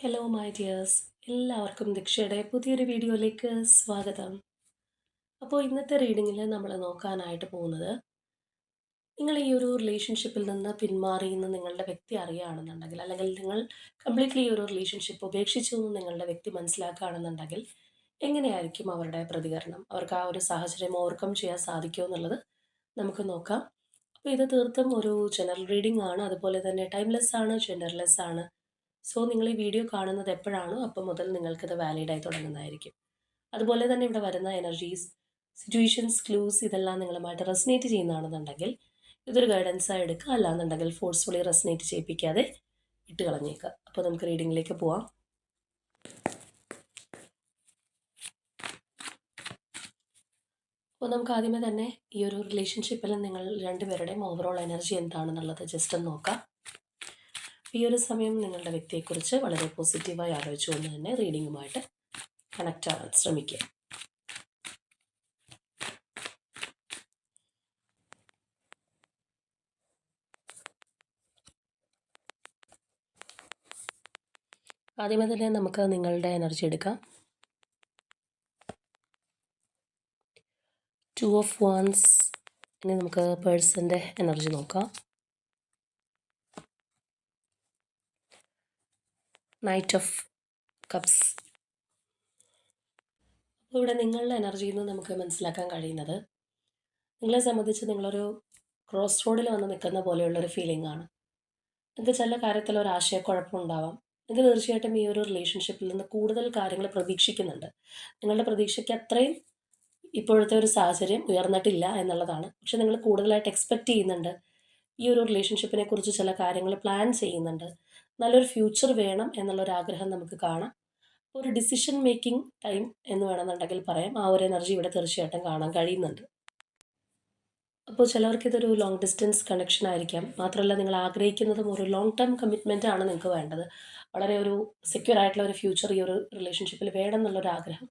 Hello my dears, എല്ലാവർക്കും ദീക്ഷയുടെ പുതിയൊരു വീഡിയോയിലേക്ക് സ്വാഗതം. അപ്പോൾ ഇന്നത്തെ റീഡിങ്ങിൽ നമ്മൾ നോക്കാനായിട്ട് പോകുന്നത്, നിങ്ങൾ ഈ ഒരു റിലേഷൻഷിപ്പിൽ നിന്ന് പിന്മാറി എന്ന് നിങ്ങളുടെ വ്യക്തി അറിയുകയാണെന്നുണ്ടെങ്കിൽ, അല്ലെങ്കിൽ നിങ്ങൾ കംപ്ലീറ്റ്ലി ഈ ഒരു റിലേഷൻഷിപ്പ് ഉപേക്ഷിച്ചു എന്ന് നിങ്ങളുടെ വ്യക്തി മനസ്സിലാക്കുകയാണെന്നുണ്ടെങ്കിൽ, എങ്ങനെയായിരിക്കും അവരുടെ പ്രതികരണം? അവർക്ക് ആ ഒരു സാഹചര്യം ഓവർകം ചെയ്യാൻ സാധിക്കുമോ എന്നുള്ളത് നമുക്ക് നോക്കാം. അപ്പോൾ ഇത് തീർത്തും ഒരു ജനറൽ റീഡിംഗ് ആണ്, അതുപോലെ തന്നെ ടൈംലെസ് ആണ്, ജെൻഡർലെസ് ആണ്. സോ നിങ്ങൾ ഈ വീഡിയോ കാണുന്നത് എപ്പോഴാണോ അപ്പം മുതൽ നിങ്ങൾക്കിത് വാലിഡായി തുടങ്ങുന്നതായിരിക്കും. അതുപോലെ തന്നെ ഇവിടെ വരുന്ന എനർജീസ്, സിറ്റുവേഷൻസ്, ക്ലൂസ് ഇതെല്ലാം നിങ്ങളുമായിട്ട് റെസനേറ്റ് ചെയ്യുന്നതാണെന്നുണ്ടെങ്കിൽ ഇതൊരു ഗൈഡൻസായി എടുക്കുക. അല്ലാന്നുണ്ടെങ്കിൽ ഫോഴ്സ്ഫുള്ളി റെസനേറ്റ് ചെയ്യിപ്പിക്കാതെ ഇട്ട് കളഞ്ഞേക്കുക. അപ്പോൾ നമുക്ക് റീഡിങ്ങിലേക്ക് പോവാം. അപ്പോൾ നമുക്ക് ആദ്യമേ തന്നെ ഈ ഒരു റിലേഷൻഷിപ്പിൽ നിങ്ങൾ രണ്ടുപേരുടെയും ഓവറോൾ എനർജി എന്താണെന്നുള്ളത് ജസ്റ്റ് ഒന്ന് നോക്കാം. ഈ ഒരു സമയം നിങ്ങളുടെ വ്യക്തിയെക്കുറിച്ച് വളരെ പോസിറ്റീവായി ആലോചിച്ചുകൊണ്ട് തന്നെ റീഡിങ്ങുമായിട്ട് കണക്റ്റ് ആവാൻ ശ്രമിക്കുക. ആദ്യമേ തന്നെ നമുക്ക് നിങ്ങളുടെ എനർജി എടുക്കാം. 2 ഓഫ് വാൻസ്. ഇനി നമുക്ക് പേഴ്സൻ്റെ എനർജി നോക്കാം. Knight of cups. അപ്പോൾ ഇവിടെ നിങ്ങളുടെ എനർജിയിൽ നിന്ന് നമുക്ക് മനസ്സിലാക്കാൻ കഴിയുന്നത്, നിങ്ങളെ സംബന്ധിച്ച് നിങ്ങളൊരു ക്രോസ് റോഡിൽ വന്ന് നിൽക്കുന്ന പോലെയുള്ളൊരു ഫീലിംഗ് ആണ്. നിങ്ങൾക്ക് ചില കാര്യത്തിൽ ഒരു ആശയക്കുഴപ്പമുണ്ടാവാം. നിങ്ങൾക്ക് തീർച്ചയായിട്ടും ഈ ഒരു റിലേഷൻഷിപ്പിൽ നിന്ന് കൂടുതൽ കാര്യങ്ങൾ പ്രതീക്ഷിക്കുന്നുണ്ട്. നിങ്ങളുടെ പ്രതീക്ഷയ്ക്ക് അത്രയും ഇപ്പോഴത്തെ ഒരു സാഹചര്യം ഉയർന്നിട്ടില്ല എന്നുള്ളതാണ്. പക്ഷെ നിങ്ങൾ കൂടുതലായിട്ട് എക്സ്പെക്റ്റ് ചെയ്യുന്നുണ്ട്. ഈ ഒരു റിലേഷൻഷിപ്പിനെ കുറിച്ച് ചില കാര്യങ്ങൾ പ്ലാൻ ചെയ്യുന്നുണ്ട്. നല്ലൊരു ഫ്യൂച്ചർ വേണം എന്നുള്ളൊരാഗ്രഹം നമുക്ക് കാണാം. ഒരു ഡിസിഷൻ മേക്കിംഗ് ടൈം എന്ന് വേണമെന്നുണ്ടെങ്കിൽ പറയാം. ആ ഒരു എനർജി ഇവിടെ തീർച്ചയായിട്ടും കാണാൻ കഴിയുന്നുണ്ട്. അപ്പോൾ ചിലവർക്ക് ഇതൊരു ലോങ് ഡിസ്റ്റൻസ് കണക്ഷൻ ആയിരിക്കാം. മാത്രമല്ല, നിങ്ങൾ ആഗ്രഹിക്കുന്നതും ഒരു ലോങ് ടേം കമ്മിറ്റ്മെൻ്റ് ആണ് നിങ്ങൾക്ക് വേണ്ടത്. വളരെ ഒരു സെക്യൂർ ആയിട്ടുള്ള ഒരു ഫ്യൂച്ചർ ഈ ഒരു റിലേഷൻഷിപ്പിൽ വേണം എന്നുള്ളൊരു ആഗ്രഹം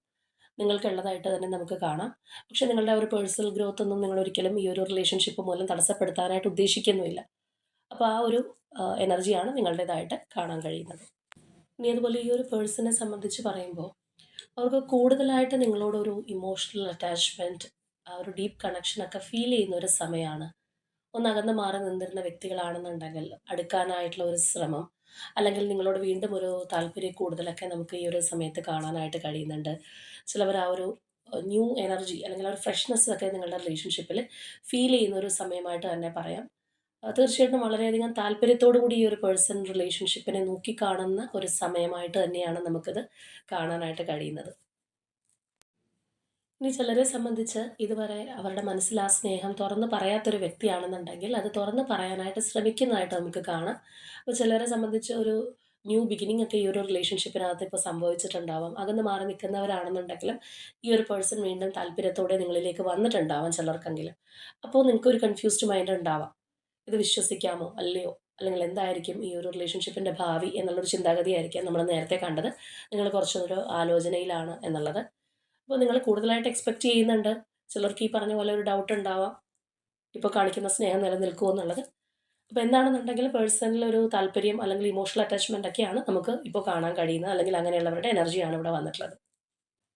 നിങ്ങൾക്കുള്ളതായിട്ട് തന്നെ നമുക്ക് കാണാം. പക്ഷേ നിങ്ങളുടെ ഒരു പേഴ്സണൽ ഗ്രോത്ത് ഒന്നും നിങ്ങൾ ഒരിക്കലും ഈ ഒരു റിലേഷൻഷിപ്പ് മൂലം തടസ്സപ്പെടുത്താനായിട്ട് ഉദ്ദേശിക്കുന്നുമില്ല. അപ്പോൾ ആ ഒരു എനർജിയാണ് നിങ്ങളുടേതായിട്ട് കാണാൻ കഴിയുന്നത്. ഇനി അതുപോലെ ഈ ഒരു പേഴ്സണെ സംബന്ധിച്ച് പറയുമ്പോൾ, അവർക്ക് കൂടുതലായിട്ട് നിങ്ങളോടൊരു ഇമോഷണൽ അറ്റാച്ച്മെൻറ്റ്, ആ ഒരു ഡീപ്പ് കണക്ഷനൊക്കെ ഫീൽ ചെയ്യുന്ന ഒരു സമയമാണ്. ഒന്നകന്ന് മാറി നിന്നിരുന്ന വ്യക്തികളാണെന്നുണ്ടെങ്കിൽ അടുക്കാനായിട്ടുള്ള ഒരു ശ്രമം, അല്ലെങ്കിൽ നിങ്ങളോട് വീണ്ടും ഒരു താല്പര്യം കൂടുതലൊക്കെ നമുക്ക് ഈ ഒരു സമയത്ത് കാണാനായിട്ട് കഴിയുന്നുണ്ട്. ചിലവർ ആ ഒരു ന്യൂ എനർജി അല്ലെങ്കിൽ ആ ഒരു ഫ്രഷ്നെസ് ഒക്കെ നിങ്ങളുടെ റിലേഷൻഷിപ്പിൽ ഫീൽ ചെയ്യുന്ന ഒരു സമയമായിട്ട് തന്നെ പറയാം. തീർച്ചയായിട്ടും വളരെയധികം താല്പര്യത്തോടു കൂടി ഈ ഒരു പേഴ്സൺ റിലേഷൻഷിപ്പിനെ നോക്കിക്കാണുന്ന ഒരു സമയമായിട്ട് തന്നെയാണ് നമുക്കിത് കാണാനായിട്ട് കഴിയുന്നത്. ഇനി ചിലരെ സംബന്ധിച്ച് ഇതുവരെ അവരുടെ മനസ്സിൽ ആ സ്നേഹം തുറന്ന് പറയാത്തൊരു വ്യക്തിയാണെന്നുണ്ടെങ്കിൽ അത് തുറന്ന് പറയാനായിട്ട് ശ്രമിക്കുന്നതായിട്ട് നമുക്ക് കാണാം. അപ്പോൾ ചിലരെ സംബന്ധിച്ച് ഒരു ന്യൂ ബിഗിനിങ് ഒക്കെ ഈ ഒരു റിലേഷൻഷിപ്പിനകത്ത് ഇപ്പോൾ സംഭവിച്ചിട്ടുണ്ടാവാം. അകന്ന് മാറി നിൽക്കുന്നവരാണെന്നുണ്ടെങ്കിലും ഈ ഒരു പേഴ്സൺ വീണ്ടും താല്പര്യത്തോടെ നിങ്ങളിലേക്ക് വന്നിട്ടുണ്ടാവാം ചിലർക്കെങ്കിലും. അപ്പോൾ നിങ്ങൾക്കൊരു കൺഫ്യൂസ്ഡ് മൈൻഡ് ഉണ്ടാവാം. ഇത് വിശ്വസിക്കാമോ അല്ലയോ, അല്ലെങ്കിൽ എന്തായിരിക്കും ഈ ഒരു റിലേഷൻഷിപ്പിൻ്റെ ഭാവി എന്നുള്ളൊരു ചിന്താഗതിയായിരിക്കാം നമ്മൾ നേരത്തെ കണ്ടത്. നിങ്ങൾ കുറച്ചൊരു ആലോചനയിലാണ് എന്നുള്ളത്. അപ്പോൾ നിങ്ങൾ കൂടുതലായിട്ട് എക്സ്പെക്റ്റ് ചെയ്യുന്നുണ്ട്. ചിലർക്ക് ഈ പറഞ്ഞ പോലെ ഒരു ഡൗട്ട് ഉണ്ടാവാം, ഇപ്പോൾ കാണിക്കുന്ന സ്നേഹം നിലനിൽക്കുമോ എന്നുള്ളത്. അപ്പോൾ എന്താണെന്നുണ്ടെങ്കിൽ പേഴ്സണൽ ഒരു താല്പര്യം അല്ലെങ്കിൽ ഇമോഷണൽ അറ്റാച്ച്മെൻ്റ് ഒക്കെയാണ് നമുക്ക് ഇപ്പോൾ കാണാൻ കഴിയുന്നത്, അല്ലെങ്കിൽ അങ്ങനെയുള്ളവരുടെ എനർജിയാണ് ഇവിടെ വന്നിട്ടുള്ളത്.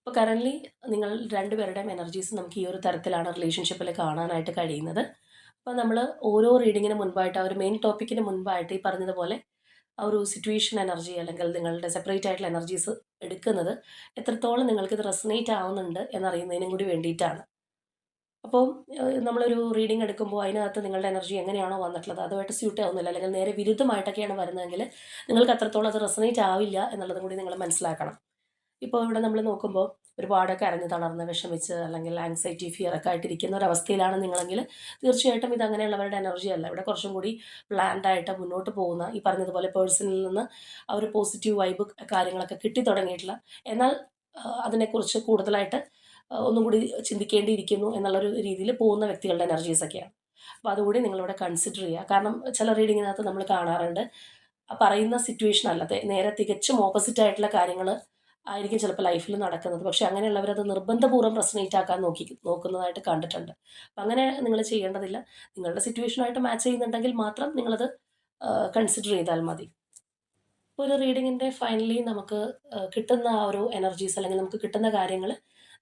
ഇപ്പോൾ കറൻ്റ്ലി നിങ്ങൾ രണ്ടുപേരുടെയും എനർജീസ് നമുക്ക് ഈ ഒരു തരത്തിലാണ് റിലേഷൻഷിപ്പിൽ കാണാനായിട്ട് കഴിയുന്നത്. അപ്പോൾ നമ്മൾ ഓരോ റീഡിങ്ങിന് മുൻപായിട്ട് ആ ഒരു മെയിൻ ടോപ്പിക്കിന് മുൻപായിട്ട് ഈ പറഞ്ഞതുപോലെ ആ ഒരു സിറ്റുവേഷൻ എനർജി അല്ലെങ്കിൽ നിങ്ങളുടെ സെപ്പറേറ്റ് ആയിട്ടുള്ള എനർജീസ് എടുക്കുന്നത് എത്രത്തോളം നിങ്ങൾക്കിത് റെസനേറ്റ് ആവുന്നുണ്ട് എന്നറിയുന്നതിനും കൂടി വേണ്ടിയിട്ടാണ്. അപ്പോൾ നമ്മളൊരു റീഡിംഗ് എടുക്കുമ്പോൾ അതിനകത്ത് നിങ്ങളുടെ എനർജി എങ്ങനെയാണോ വന്നിട്ടുള്ളത് അതുമായിട്ട് സ്യൂട്ട് ആവുന്നില്ല, അല്ലെങ്കിൽ നേരെ വിരുദ്ധമായിട്ടൊക്കെയാണ് വരുന്നതെങ്കിൽ നിങ്ങൾക്ക് അത്രത്തോളം അത് റെസനേറ്റ് ആവില്ല എന്നുള്ളതും കൂടി നിങ്ങൾ മനസ്സിലാക്കണം. ഇപ്പോൾ ഇവിടെ നമ്മൾ നോക്കുമ്പോൾ ഒരുപാടൊക്കെ കരഞ്ഞ് തളർന്ന് വിഷമിച്ച് അല്ലെങ്കിൽ ആങ്സൈറ്റി ഫിയർ ഒക്കെ ആയിട്ടിരിക്കുന്ന ഒരവസ്ഥയിലാണ് നിങ്ങളെങ്കിൽ തീർച്ചയായിട്ടും ഇത് അങ്ങനെയുള്ളവരുടെ എനർജി അല്ല. ഇവിടെ കുറച്ചും കൂടി പ്ലാൻഡ് ആയിട്ട് മുന്നോട്ട് പോകുന്ന, ഈ പറഞ്ഞതുപോലെ പേഴ്സണിൽ നിന്ന് ആ ഒരു പോസിറ്റീവ് വൈബ് കാര്യങ്ങളൊക്കെ കിട്ടി തുടങ്ങിയിട്ടുള്ള, എന്നാൽ അതിനെക്കുറിച്ച് കൂടുതലായിട്ട് ഒന്നും കൂടി ചിന്തിക്കേണ്ടിയിരിക്കുന്നു എന്നുള്ളൊരു രീതിയിൽ പോകുന്ന വ്യക്തികളുടെ എനർജീസൊക്കെയാണ്. അപ്പോൾ അതുകൂടി നിങ്ങളിവിടെ കൺസിഡർ ചെയ്യുക. കാരണം ചില റീഡിങ്ങിനകത്ത് നമ്മൾ കാണാറുണ്ട്, പറയുന്ന സിറ്റുവേഷൻ അല്ലാതെ നേരെ തികച്ചും ഓപ്പോസിറ്റ് ആയിട്ടുള്ള കാര്യങ്ങൾ ആയിരിക്കും ചിലപ്പോൾ ലൈഫിൽ നടക്കുന്നത്. പക്ഷേ അങ്ങനെയുള്ളവരത് നിർബന്ധപൂർവ്വം റെസനേറ്റ് ആക്കാൻ നോക്കുന്നതായിട്ട് കണ്ടിട്ടുണ്ട്. അപ്പം അങ്ങനെ നിങ്ങൾ ചെയ്യേണ്ടതില്ല. നിങ്ങളുടെ സിറ്റുവേഷനായിട്ട് മാച്ച് ചെയ്യുന്നുണ്ടെങ്കിൽ മാത്രം നിങ്ങളത് കൺസിഡർ ചെയ്താൽ മതി. ഇപ്പോൾ ഒരു റീഡിങ്ങിൻ്റെ ഫൈനലി നമുക്ക് കിട്ടുന്ന ആ ഒരു എനർജീസ് അല്ലെങ്കിൽ നമുക്ക് കിട്ടുന്ന കാര്യങ്ങൾ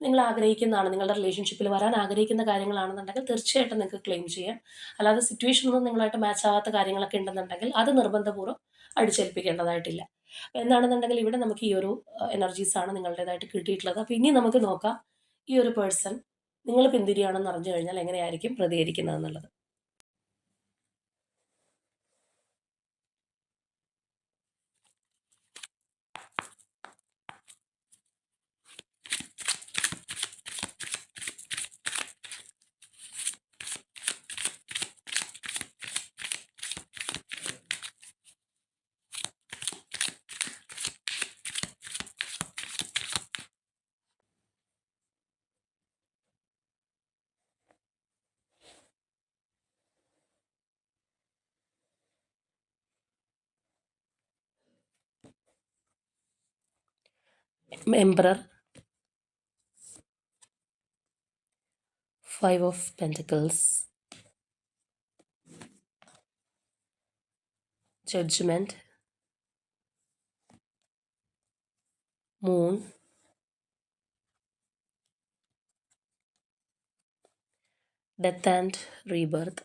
നിങ്ങൾ ആഗ്രഹിക്കുന്നതാണ്, നിങ്ങളുടെ റിലേഷൻഷിപ്പിൽ വരാൻ ആഗ്രഹിക്കുന്ന കാര്യങ്ങളാണെന്നുണ്ടെങ്കിൽ തീർച്ചയായിട്ടും നിങ്ങൾക്ക് ക്ലെയിം ചെയ്യാം. അല്ലാതെ സിറ്റുവേഷനൊന്നും നിങ്ങളായിട്ട് മാച്ച് ആവാത്ത കാര്യങ്ങളൊക്കെ ഉണ്ടെന്നുണ്ടെങ്കിൽ അത് നിർബന്ധപൂർവ്വം അടിച്ചേൽപ്പിക്കേണ്ടതായിട്ടില്ല. അപ്പോൾ എന്താണെന്നുണ്ടെങ്കിൽ ഇവിടെ നമുക്ക് ഈ ഒരു എനർജീസാണ് നിങ്ങളുടേതായിട്ട് കിട്ടിയിട്ടുള്ളത്. അപ്പോൾ ഇനി നമുക്ക് നോക്കാം ഈ ഒരു പേഴ്സൺ നിങ്ങൾ പിന്തിരിയാണെന്ന് അറിഞ്ഞു കഴിഞ്ഞാൽ എങ്ങനെയായിരിക്കും പ്രതികരിക്കുന്നത് എന്നുള്ളത്. Emperor, 5 of Pentacles, Judgment, Moon, Death and Rebirth,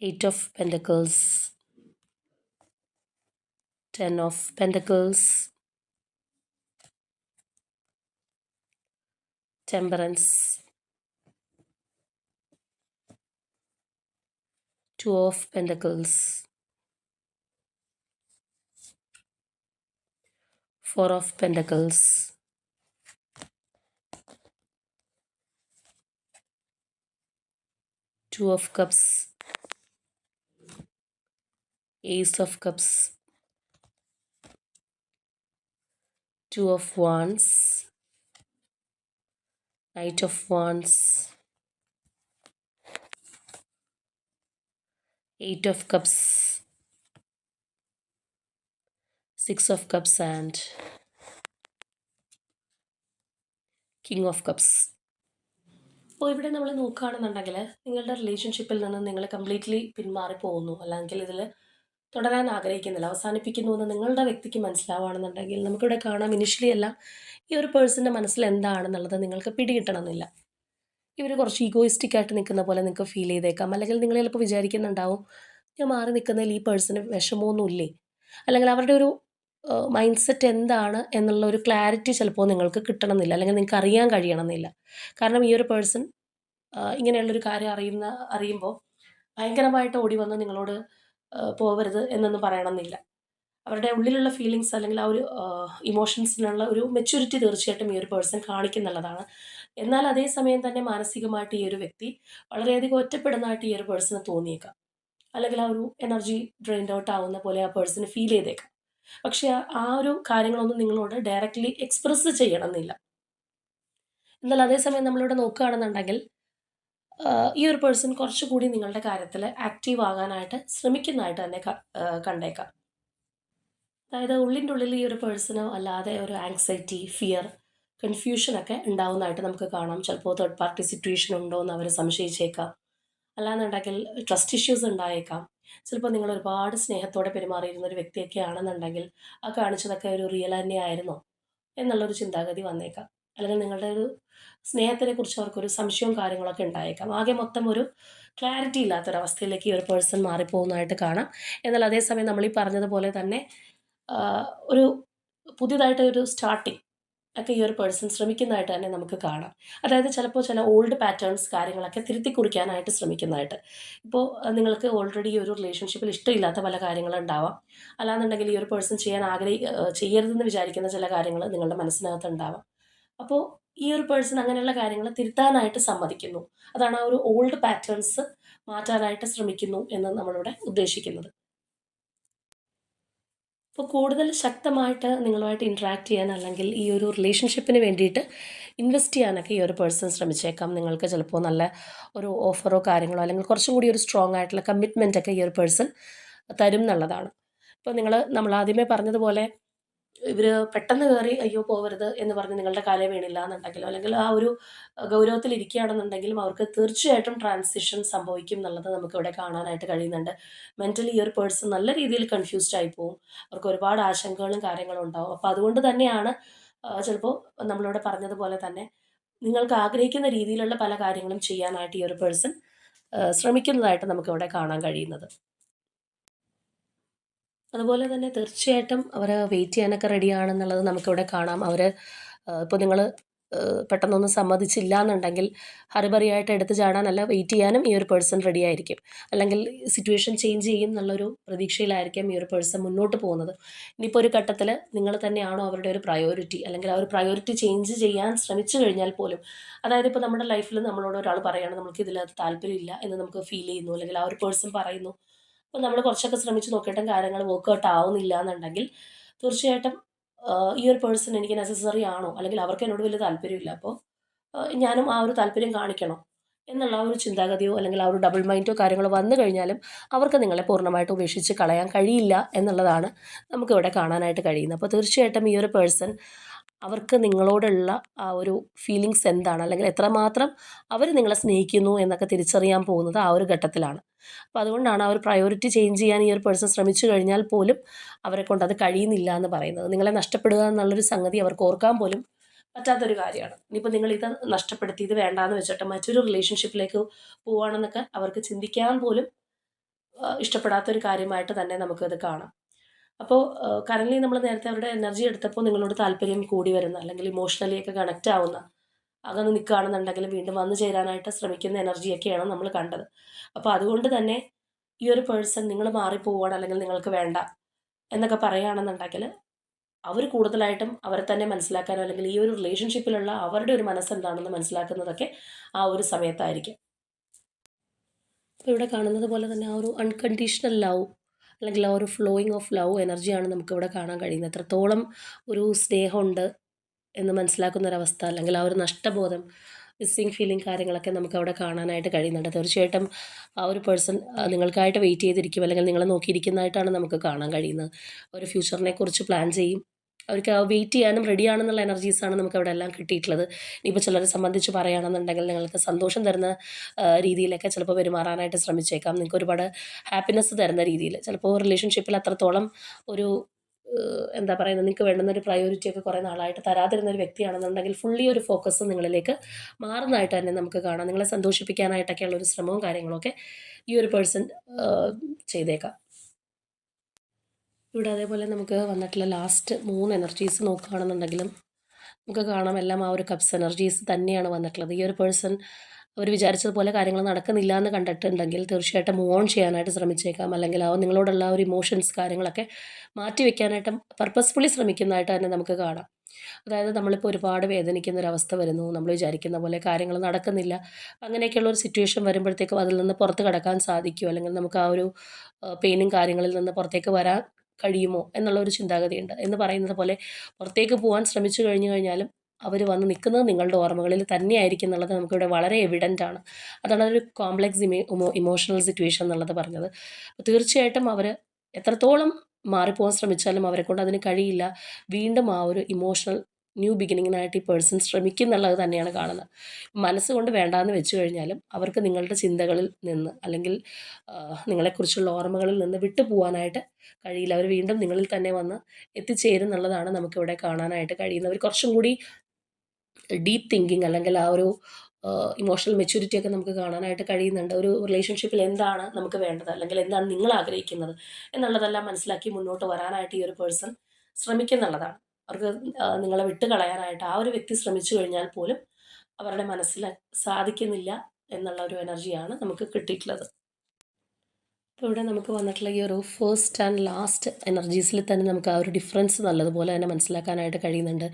8 of Pentacles, 10 of Pentacles, Temperance, 2 of Pentacles, 4 of Pentacles, 2 of Cups, Ace of Cups, 2 of Wands, Knight of Wands, 8 of Cups, 6 of Cups and King of Cups. അപ്പോൾ ഇവിടെ നമ്മൾ നോക്കുകയാണെന്നുണ്ടെങ്കിൽ നിങ്ങളുടെ റിലേഷൻഷിപ്പിൽ നിന്ന് നിങ്ങൾ completely പിന്മാറി പോകുന്നു, അല്ലെങ്കിൽ ഇതിൽ തുടരാൻ ആഗ്രഹിക്കുന്നില്ല, അവസാനിപ്പിക്കുന്നു എന്ന് നിങ്ങളുടെ വ്യക്തിക്ക് മനസ്സിലാവുകയാണെന്നുണ്ടെങ്കിൽ നമുക്കിവിടെ കാണാം ഇനിഷ്യലി എല്ലാം ഈ ഒരു പേഴ്സൻ്റെ മനസ്സിൽ എന്താണെന്നുള്ളത് നിങ്ങൾക്ക് പിടികിട്ടണമെന്നില്ല. ഇവർ കുറച്ച് ഈഗോയിസ്റ്റിക് ആയിട്ട് നിൽക്കുന്ന പോലെ നിങ്ങൾക്ക് ഫീൽ ചെയ്തേക്കാം. അല്ലെങ്കിൽ നിങ്ങൾ ചിലപ്പോൾ വിചാരിക്കുന്നുണ്ടാവും, ഞാൻ മാറി നിൽക്കുന്നതിൽ ഈ പേഴ്സണ് വിഷമമൊന്നുമില്ലേ, അല്ലെങ്കിൽ അവരുടെ ഒരു മൈൻഡ് സെറ്റ് എന്താണ് എന്നുള്ള ഒരു ക്ലാരിറ്റി ചിലപ്പോൾ നിങ്ങൾക്ക് കിട്ടണമെന്നില്ല, അല്ലെങ്കിൽ നിങ്ങൾക്ക് അറിയാൻ കഴിയണമെന്നില്ല. കാരണം ഈ ഒരു പേഴ്സൺ ഇങ്ങനെയുള്ളൊരു കാര്യം അറിയുമ്പോൾ ഭയങ്കരമായിട്ട് ഓടി വന്ന് നിങ്ങളോട് പോവരുത് എന്നൊന്നും പറയണമെന്നില്ല. അവരുടെ ഉള്ളിലുള്ള ഫീലിങ്സ് അല്ലെങ്കിൽ ആ ഒരു ഇമോഷൻസിനുള്ള ഒരു മെച്യൂരിറ്റി തീർച്ചയായിട്ടും ഈ ഒരു പേഴ്സൺ കാണിക്കുന്നുള്ളതാണ്. എന്നാൽ അതേസമയം തന്നെ മാനസികമായിട്ട് ഈ ഒരു വ്യക്തി വളരെയധികം ഒറ്റപ്പെടുന്നതായിട്ട് ഈ ഒരു പേഴ്സണ് തോന്നിയേക്കാം, അല്ലെങ്കിൽ ആ ഒരു എനർജി ഡ്രെയിൻഡ് ഔട്ട് ആവുന്ന പോലെ ആ പേഴ്സണ് ഫീൽ ചെയ്തേക്കാം. പക്ഷേ ആ ഒരു കാര്യങ്ങളൊന്നും നിങ്ങളോട് ഡയറക്റ്റ്ലി എക്സ്പ്രസ് ചെയ്യണമെന്നില്ല. എന്നാൽ അതേസമയം നമ്മളിവിടെ നോക്കുകയാണെന്നുണ്ടെങ്കിൽ ഈ ഒരു പേഴ്സൺ കുറച്ചുകൂടി നിങ്ങളുടെ കാര്യത്തിൽ ആക്റ്റീവ് ആകാനായിട്ട് ശ്രമിക്കുന്നതായിട്ട് തന്നെ കണ്ടേക്കാം. അതായത് ഉള്ളിൻ്റെ ഉള്ളിൽ ഈ ഒരു പേഴ്സണോ അല്ലാതെ ഒരു ആങ്സൈറ്റി, ഫിയർ, കൺഫ്യൂഷനൊക്കെ ഉണ്ടാവുന്നതായിട്ട് നമുക്ക് കാണാം. ചിലപ്പോൾ തേർഡ് പാർട്ടി സിറ്റുവേഷൻ ഉണ്ടോ എന്ന് അവർ സംശയിച്ചേക്കാം. അല്ലാന്നുണ്ടെങ്കിൽ ട്രസ്റ്റ് ഇഷ്യൂസ് ഉണ്ടായേക്കാം. ചിലപ്പോൾ നിങ്ങൾ ഒരുപാട് സ്നേഹത്തോടെ പെരുമാറിയിരുന്ന ഒരു വ്യക്തിയൊക്കെ ആണെന്നുണ്ടെങ്കിൽ ആ കാണിച്ചതൊക്കെ ഒരു റിയൽ തന്നെയായിരുന്നോ എന്നുള്ളൊരു ചിന്താഗതി വന്നേക്കാം. അല്ലെങ്കിൽ നിങ്ങളുടെ ഒരു സ്നേഹത്തിനെക്കുറിച്ച് അവർക്കൊരു സംശയവും കാര്യങ്ങളൊക്കെ ഉണ്ടായേക്കാം. ആകെ മൊത്തം ഒരു ക്ലാരിറ്റി ഇല്ലാത്തൊരവസ്ഥയിലേക്ക് ഈ ഒരു പേഴ്സൺ മാറിപ്പോകുന്നതായിട്ട് കാണാം. എന്നാൽ അതേസമയം നമ്മൾ ഈ പറഞ്ഞതുപോലെ തന്നെ ഒരു പുതിയതായിട്ട് ഒരു സ്റ്റാർട്ടിങ് ഒക്കെ ഈ ഒരു പേഴ്സൺ ശ്രമിക്കുന്നതായിട്ട് തന്നെ നമുക്ക് കാണാം. അതായത് ചിലപ്പോൾ ചില ഓൾഡ് പാറ്റേൺസ് കാര്യങ്ങളൊക്കെ തിരുത്തി കുറിക്കാനായിട്ട് ശ്രമിക്കുന്നതായിട്ട്. ഇപ്പോൾ നിങ്ങൾക്ക് ഓൾറെഡി ഈ ഒരു റിലേഷൻഷിപ്പിൽ ഇഷ്ടമില്ലാത്ത പല കാര്യങ്ങളുണ്ടാവാം. അല്ലാന്നുണ്ടെങ്കിൽ ഈ ഒരു പേഴ്സൺ ചെയ്യരുതെന്ന് വിചാരിക്കുന്ന ചില കാര്യങ്ങൾ നിങ്ങളുടെ മനസ്സിനകത്ത് ഉണ്ടാവാം. അപ്പോൾ ഈ ഒരു പേഴ്സൺ അങ്ങനെയുള്ള കാര്യങ്ങൾ തിരുത്താനായിട്ട് സമ്മതിക്കുന്നു. അതാണ് ആ ഒരു ഓൾഡ് പാറ്റേൺസ് മാറ്റാനായിട്ട് ശ്രമിക്കുന്നു എന്ന് നമ്മളിവിടെ ഉദ്ദേശിക്കുന്നത്. അപ്പോൾ കൂടുതൽ ശക്തമായിട്ട് നിങ്ങളുമായിട്ട് ഇൻട്രാക്ട് ചെയ്യാൻ, അല്ലെങ്കിൽ ഈ ഒരു റിലേഷൻഷിപ്പിന് വേണ്ടിയിട്ട് ഇൻവെസ്റ്റ് ചെയ്യാനൊക്കെ ഈ ഒരു പേഴ്സൺ ശ്രമിച്ചേക്കാം. നിങ്ങൾക്ക് ചിലപ്പോൾ നല്ല ഒരു ഓഫറോ കാര്യങ്ങളോ അല്ലെങ്കിൽ കുറച്ചും കൂടി ഒരു സ്ട്രോങ് ആയിട്ടുള്ള കമ്മിറ്റ്മെൻ്റ് ഒക്കെ ഈ ഒരു പേഴ്സൺ തരും എന്നുള്ളതാണ്. ഇപ്പോൾ നമ്മൾ ആദ്യമേ പറഞ്ഞതുപോലെ ഇവർ പെട്ടെന്ന് കയറി അയ്യോ പോവരുത് എന്ന് പറഞ്ഞ് നിങ്ങളുടെ കാലേ വീണില്ല എന്നുണ്ടെങ്കിലോ, അല്ലെങ്കിൽ ആ ഒരു ഗൗരവത്തിലിരിക്കുകയാണെന്നുണ്ടെങ്കിലും അവർക്ക് തീർച്ചയായിട്ടും ട്രാൻസിഷൻ സംഭവിക്കും എന്നുള്ളത് നമുക്കിവിടെ കാണാനായിട്ട് കഴിയുന്നുണ്ട്. മെൻ്റലി ഈ ഒരു പേഴ്സൺ നല്ല രീതിയിൽ കൺഫ്യൂസ്ഡ് ആയി പോവും. അവർക്ക് ഒരുപാട് ആശങ്കകളും കാര്യങ്ങളും ഉണ്ടാവും. അപ്പോൾ അതുകൊണ്ട് തന്നെയാണ് ചിലപ്പോൾ നമ്മളിവിടെ പറഞ്ഞതുപോലെ തന്നെ നിങ്ങൾക്ക് ആഗ്രഹിക്കുന്ന രീതിയിലുള്ള പല കാര്യങ്ങളും ചെയ്യാനായിട്ട് ഈ ഒരു പേഴ്സൺ ശ്രമിക്കുന്നതായിട്ട് നമുക്കിവിടെ കാണാൻ കഴിയുന്നത്. അതുപോലെ തന്നെ തീർച്ചയായിട്ടും അവർ വെയിറ്റ് ചെയ്യാനൊക്കെ റെഡിയാണെന്നുള്ളത് നമുക്കിവിടെ കാണാം. അവർ ഇപ്പോൾ നിങ്ങൾ പെട്ടെന്നൊന്നും സമ്മതിച്ചില്ല എന്നുണ്ടെങ്കിൽ ഹറിബറിയായിട്ട് എടുത്ത് ചാടാനല്ല, വെയിറ്റ് ചെയ്യാനും ഈ ഒരു പേഴ്സൺ റെഡി ആയിരിക്കും. അല്ലെങ്കിൽ സിറ്റുവേഷൻ ചേഞ്ച് ചെയ്യും എന്നുള്ളൊരു പ്രതീക്ഷയിലായിരിക്കും ഈ ഒരു പേഴ്സൺ മുന്നോട്ട് പോകുന്നത്. ഇനിയിപ്പോൾ ഒരു ഘട്ടത്തിൽ നിങ്ങൾ തന്നെയാണോ അവരുടെ ഒരു പ്രയോറിറ്റി, അല്ലെങ്കിൽ ആ ഒരു പ്രയോറിറ്റി ചേഞ്ച് ചെയ്യാൻ ശ്രമിച്ചു കഴിഞ്ഞാൽ പോലും, അതായത് ഇപ്പോൾ നമ്മുടെ ലൈഫിൽ നമ്മളോട് ഒരാൾ പറയുകയാണ് നമുക്ക് ഇതിനകത്ത് താല്പര്യമില്ല എന്ന് നമുക്ക് ഫീൽ ചെയ്യുന്നു, അല്ലെങ്കിൽ ആ ഒരു പേഴ്സൺ പറയുന്നു, അപ്പോൾ നമ്മൾ കുറച്ചൊക്കെ ശ്രമിച്ച് നോക്കിയിട്ടും കാര്യങ്ങൾ വർക്ക്ഔട്ട് ആവുന്നില്ല എന്നുണ്ടെങ്കിൽ തീർച്ചയായിട്ടും ഈ ഒരു പേഴ്സൺ എനിക്ക് നെസസറി ആണോ, അല്ലെങ്കിൽ അവർക്ക് എന്നോട് വലിയ താല്പര്യമില്ല, അപ്പോൾ ഞാനും ആ ഒരു താല്പര്യം കാണിക്കണോ എന്നുള്ള ആ ഒരു ചിന്താഗതിയോ, അല്ലെങ്കിൽ ആ ഒരു ഡബിൾ മൈൻഡോ കാര്യങ്ങളോ വന്നു കഴിഞ്ഞാലും അവർക്ക് നിങ്ങളെ പൂർണ്ണമായിട്ട് ഉപേക്ഷിച്ച് കളയാൻ കഴിയില്ല എന്നുള്ളതാണ് നമുക്കിവിടെ കാണാനായിട്ട് കഴിയുന്നത്. അപ്പോൾ തീർച്ചയായിട്ടും ഈ ഒരു പേഴ്സൺ അവർക്ക് നിങ്ങളോടുള്ള ആ ഒരു ഫീലിങ്സ് എന്താണ്, അല്ലെങ്കിൽ എത്രമാത്രം അവർ നിങ്ങളെ സ്നേഹിക്കുന്നു എന്നൊക്കെ തിരിച്ചറിയാൻ പോകുന്നത് ആ ഒരു ഘട്ടത്തിലാണ്. അപ്പോൾ അതുകൊണ്ടാണ് ആ ഒരു പ്രയോറിറ്റി ചേഞ്ച് ചെയ്യാൻ ഈ ഒരു പേഴ്സൺ ശ്രമിച്ചു കഴിഞ്ഞാൽ പോലും അവരെ കൊണ്ട് അത് കഴിയുന്നില്ല എന്ന് പറയുന്നത്. നിങ്ങളെ നഷ്ടപ്പെടുക എന്നുള്ളൊരു സംഗതി അവർക്ക് ഓർക്കാൻ പോലും പറ്റാത്തൊരു കാര്യമാണ്. ഇനിയിപ്പോൾ നിങ്ങൾ ഇത് നഷ്ടപ്പെടുത്തി ഇത് വേണ്ടാന്ന് വെച്ചിട്ട് മറ്റൊരു റിലേഷൻഷിപ്പിലേക്ക് പോവുകയാണെന്നൊക്കെ അവർക്ക് ചിന്തിക്കാൻ പോലും ഇഷ്ടപ്പെടാത്തൊരു കാര്യമായിട്ട് തന്നെ നമുക്കത് കാണാം. അപ്പോൾ കറൻറ്റ്ലി നമ്മൾ നേരത്തെ അവരുടെ എനർജി എടുത്തപ്പോൾ നിങ്ങളോട് താല്പര്യം കൂടി വരുന്ന, അല്ലെങ്കിൽ ഇമോഷണലി ഒക്കെ കണക്റ്റ് ആവുന്ന, അകന്ന് നിൽക്കുകയാണെന്നുണ്ടെങ്കിൽ വീണ്ടും വന്നു ചേരാനായിട്ട് ശ്രമിക്കുന്ന എനർജിയൊക്കെയാണ് നമ്മൾ കണ്ടത്. അപ്പോൾ അതുകൊണ്ട് തന്നെ ഈ ഒരു പേഴ്സൺ നിങ്ങൾ മാറിപ്പോവുകയാണ്, അല്ലെങ്കിൽ നിങ്ങൾക്ക് വേണ്ട എന്നൊക്കെ പറയുകയാണെന്നുണ്ടെങ്കിൽ അവർ കൂടുതലായിട്ടും അവരെ തന്നെ മനസ്സിലാക്കാനോ, അല്ലെങ്കിൽ ഈ ഒരു റിലേഷൻഷിപ്പിലുള്ള അവരുടെ ഒരു മനസ്സെന്താണെന്ന് മനസ്സിലാക്കുന്നതൊക്കെ ആ ഒരു സമയത്തായിരിക്കും. അപ്പോൾ ഇവിടെ കാണുന്നത് പോലെ തന്നെ ആ ഒരു അൺകണ്ടീഷണൽ ലവ്, അല്ലെങ്കിൽ ആ ഒരു ഫ്ലോയിങ് ഓഫ് ലവ് എനർജിയാണ് നമുക്കിവിടെ കാണാൻ കഴിയുന്നത്. എത്രത്തോളം ഒരു സ്നേഹമുണ്ട് എന്ന് മനസ്സിലാക്കുന്നൊരവസ്ഥ, അല്ലെങ്കിൽ ആ ഒരു നഷ്ടബോധം, മിസ്സിങ് ഫീലിംഗ് കാര്യങ്ങളൊക്കെ നമുക്കവിടെ കാണാനായിട്ട് കഴിയുന്നുണ്ട്. തീർച്ചയായിട്ടും ആ ഒരു പേഴ്സൺ നിങ്ങൾക്കായിട്ട് വെയിറ്റ് ചെയ്തിരിക്കും, അല്ലെങ്കിൽ നിങ്ങളെ നോക്കിയിരിക്കുന്നതായിട്ടാണ് നമുക്ക് കാണാൻ കഴിയുന്നത്. ഒരു ഫ്യൂച്ചറിനെ കുറിച്ച് പ്ലാൻ ചെയ്യും. അവർക്ക് ആ വെയിറ്റ് ചെയ്യാനും റെഡിയാണെന്നുള്ള എനർജീസാണ് നമുക്കവിടെ എല്ലാം കിട്ടിയിട്ടുള്ളത്. ഇനിയിപ്പോൾ ചിലരെ സംബന്ധിച്ച് പറയുകയാണെന്നുണ്ടെങ്കിൽ നിങ്ങൾക്ക് സന്തോഷം തരുന്ന രീതിയിലൊക്കെ ചിലപ്പോൾ പെരുമാറാനായിട്ട് ശ്രമിച്ചേക്കാം. നിങ്ങൾക്ക് ഒരുപാട് ഹാപ്പിനെസ് തരുന്ന രീതിയിൽ, ചിലപ്പോൾ റിലേഷൻഷിപ്പിൽ അത്രത്തോളം ഒരു എന്താ പറയുന്നത്, നിങ്ങൾക്ക് വേണ്ടുന്ന ഒരു പ്രയോറിറ്റി ഒക്കെ കുറേ നാളായിട്ട് തരാതിരുന്ന ഒരു വ്യക്തിയാണെന്നുണ്ടെങ്കിൽ ഫുള്ളി ഒരു ഫോക്കസ് നിങ്ങളിലേക്ക് മാറുന്നതായിട്ട് തന്നെ നമുക്ക് കാണാം. നിങ്ങളെ സന്തോഷിപ്പിക്കാനായിട്ടൊക്കെയുള്ള ഒരു ശ്രമവും കാര്യങ്ങളൊക്കെ ഈ ഒരു പേഴ്സൺ ചെയ്തേക്കാം. ഇവിടെ അതേപോലെ നമുക്ക് വന്നിട്ടുള്ള ലാസ്റ്റ് 3 എനർജീസ് നോക്കുകയാണെന്നുണ്ടെങ്കിലും നമുക്ക് കാണാം എല്ലാം ആ ഒരു കപ്സ് എനർജീസ് തന്നെയാണ് വന്നിട്ടുള്ളത്. ഈ ഒരു പേഴ്സൺ അവർ വിചാരിച്ചതുപോലെ കാര്യങ്ങൾ നടക്കുന്നില്ല എന്ന് കണ്ടിട്ടുണ്ടെങ്കിൽ തീർച്ചയായിട്ടും മൂവ് ഓൺ ചെയ്യാനായിട്ട് ശ്രമിച്ചേക്കാം, അല്ലെങ്കിൽ ആ നിങ്ങളോടുള്ള ആ ഒരു ഇമോഷൻസ് കാര്യങ്ങളൊക്കെ മാറ്റി വെക്കാനായിട്ട് പർപ്പസ്ഫുള്ളി ശ്രമിക്കുന്നതായിട്ട് തന്നെ നമുക്ക് കാണാം. അതായത് നമ്മളിപ്പോൾ ഒരുപാട് വേദനിക്കുന്ന ഒരു അവസ്ഥ വരുന്നു, നമ്മൾ വിചാരിക്കുന്ന പോലെ കാര്യങ്ങൾ നടക്കുന്നില്ല, അങ്ങനെയൊക്കെയുള്ള ഒരു സിറ്റുവേഷൻ വരുമ്പോഴത്തേക്കും അതിൽ നിന്ന് പുറത്ത് കടക്കാൻ സാധിക്കുമോ, അല്ലെങ്കിൽ നമുക്ക് ആ ഒരു പെയിനും കാര്യങ്ങളിൽ നിന്ന് പുറത്തേക്ക് വരാൻ കഴിയുമോ എന്നുള്ള ഒരു ചിന്താഗതിയുണ്ട്. എന്ന് പറയുന്നത് പോലെ പുറത്തേക്ക് പോകാൻ ശ്രമിച്ചു കഴിഞ്ഞു കഴിഞ്ഞാലും അവർ വന്ന് നിൽക്കുന്നത് നിങ്ങളുടെ ഓർമ്മകളിൽ തന്നെയായിരിക്കും എന്നുള്ളത് നമുക്കിവിടെ വളരെ എവിഡൻ്റ് ആണ്. അതാണ് ഒരു കോംപ്ലക്സ് ഇമോഷണൽ സിറ്റുവേഷൻ എന്നുള്ളത് പറഞ്ഞത്. അപ്പോൾ തീർച്ചയായിട്ടും അവർ എത്രത്തോളം മാറിപ്പോകാൻ ശ്രമിച്ചാലും അവരെക്കൊണ്ട് അതിന് കഴിയില്ല. വീണ്ടും ആ ഒരു ഇമോഷണൽ ന്യൂ ബിഗിനിങ്ങിനായിട്ട് ഈ പേഴ്സൺ ശ്രമിക്കുന്നുള്ളത് തന്നെയാണ് കാണുന്നത്. മനസ്സുകൊണ്ട് വേണ്ടാന്ന് വെച്ച് കഴിഞ്ഞാലും അവർക്ക് നിങ്ങളുടെ ചിന്തകളിൽ നിന്ന്, അല്ലെങ്കിൽ നിങ്ങളെക്കുറിച്ചുള്ള ഓർമ്മകളിൽ നിന്ന് വിട്ടു പോകാനായിട്ട് കഴിയില്ല. അവർ വീണ്ടും നിങ്ങളിൽ തന്നെ വന്ന് എത്തിച്ചേരും എന്നുള്ളതാണ് നമുക്കിവിടെ കാണാനായിട്ട് കഴിയുന്നത്. അവർ കുറച്ചും കൂടി ഡീപ്പ് തിങ്കിങ്, അല്ലെങ്കിൽ ആ ഒരു ഇമോഷണൽ മെച്യൂരിറ്റി ഒക്കെ നമുക്ക് കാണാനായിട്ട് കഴിയുന്നുണ്ട്. ഒരു റിലേഷൻഷിപ്പിൽ എന്താണ് നമുക്ക് വേണ്ടത്, അല്ലെങ്കിൽ എന്താണ് നിങ്ങൾ ആഗ്രഹിക്കുന്നത് എന്നുള്ളതെല്ലാം മനസ്സിലാക്കി മുന്നോട്ട് വരാനായിട്ട് ഈ ഒരു പേഴ്സൺ ശ്രമിക്കുന്നുള്ളതാണ്. അവർക്ക് നിങ്ങളെ വിട്ട് കളയാനായിട്ട് ആ ഒരു വ്യക്തി ശ്രമിച്ചു കഴിഞ്ഞാൽ പോലും അവരുടെ മനസ്സിൽ സാധിക്കുന്നില്ല എന്നുള്ള ഒരു എനർജിയാണ് നമുക്ക് കിട്ടിയിട്ടുള്ളത്. അപ്പോൾ ഇവിടെ നമുക്ക് വന്നിട്ടുള്ള ഈ ഒരു ഫസ്റ്റ് ആൻഡ് ലാസ്റ്റ് എനർജീസിൽ തന്നെ നമുക്ക് ആ ഒരു ഡിഫറൻസ് നല്ലതുപോലെ തന്നെ മനസ്സിലാക്കാനായിട്ട് കഴിയുന്നുണ്ട്.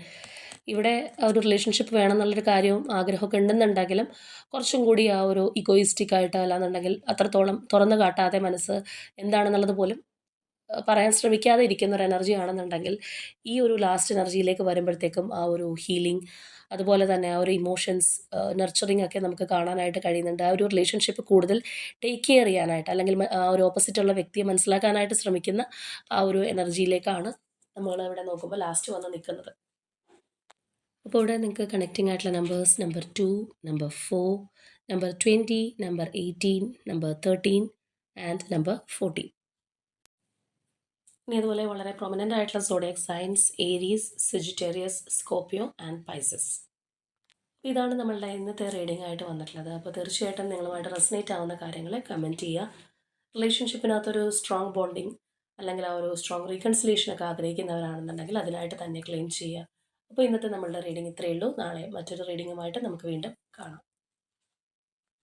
ഇവിടെ ആ ഒരു റിലേഷൻഷിപ്പ് വേണമെന്നുള്ളൊരു കാര്യവും ആഗ്രഹമൊക്കെ ഉണ്ടെന്നുണ്ടെങ്കിലും കുറച്ചും കൂടി ആ ഒരു ഇഗോയിസ്റ്റിക് ആയിട്ട്, അല്ലാന്നുണ്ടെങ്കിൽ അത്രത്തോളം തുറന്നു കാട്ടാതെ മനസ്സ് എന്താണെന്നുള്ളത് പോലും പറയാൻ ശ്രമിക്കാതെ ഇരിക്കുന്ന ഒരു എനർജി ആണെന്നുണ്ടെങ്കിൽ ഈ ഒരു ലാസ്റ്റ് എനർജിയിലേക്ക് വരുമ്പോഴത്തേക്കും ആ ഒരു ഹീലിംഗ്, അതുപോലെ തന്നെ ആ ഒരു ഇമോഷൻസ് നർച്ചറിങ് ഒക്കെ നമുക്ക് കാണാനായിട്ട് കഴിയുന്നുണ്ട്. ആ ഒരു റിലേഷൻഷിപ്പ് കൂടുതൽ ടേക്ക് കെയർ ചെയ്യാനായിട്ട്, അല്ലെങ്കിൽ ആ ഒരു ഓപ്പോസിറ്റുള്ള വ്യക്തിയെ മനസ്സിലാക്കാനായിട്ട് ശ്രമിക്കുന്ന ആ ഒരു എനർജിയിലേക്കാണ് നമ്മൾ ഇവിടെ നോക്കുമ്പോൾ ലാസ്റ്റ് വന്ന് നിൽക്കുന്നത്. അപ്പോൾ ഇവിടെ നിങ്ങൾക്ക് കണക്റ്റിംഗ് ആയിട്ടുള്ള numbers number 2, number 4, number 20, number 18, number 13 and number 14. ഇനി ഇതുപോലെ വളരെ പ്രൊമിനൻ്റ് ആയിട്ടുള്ള zodiac signs Aries, Sagittarius, Scorpio and Pisces. ഇതാണ് നമ്മളുടെ ഇന്നത്തെ റീഡിംഗ് ആയിട്ട് വന്നിട്ടുള്ളത്. അപ്പോൾ തീർച്ചയായിട്ടും നിങ്ങളുമായിട്ട് റെസനേറ്റ് ആവുന്ന കാര്യങ്ങൾ കമൻറ്റ് ചെയ്യുക. റിലേഷൻഷിപ്പിനകത്തൊരു സ്ട്രോങ് ബോണ്ടിങ് അല്ലെങ്കിൽ ആ ഒരു സ്ട്രോങ് റീകൺസിലേഷനൊക്കെ ആഗ്രഹിക്കുന്നവരാണെന്നുണ്ടെങ്കിൽ അതിനായിട്ട് തന്നെ ക്ലെയിം ചെയ്യുക. അപ്പോൾ ഇന്നത്തെ നമ്മളുടെ റീഡിംഗ് ഇത്രയേ ഉള്ളൂ. നാളെ മറ്റൊരു റീഡിങ്ങുമായിട്ട് നമുക്ക് വീണ്ടും കാണാം.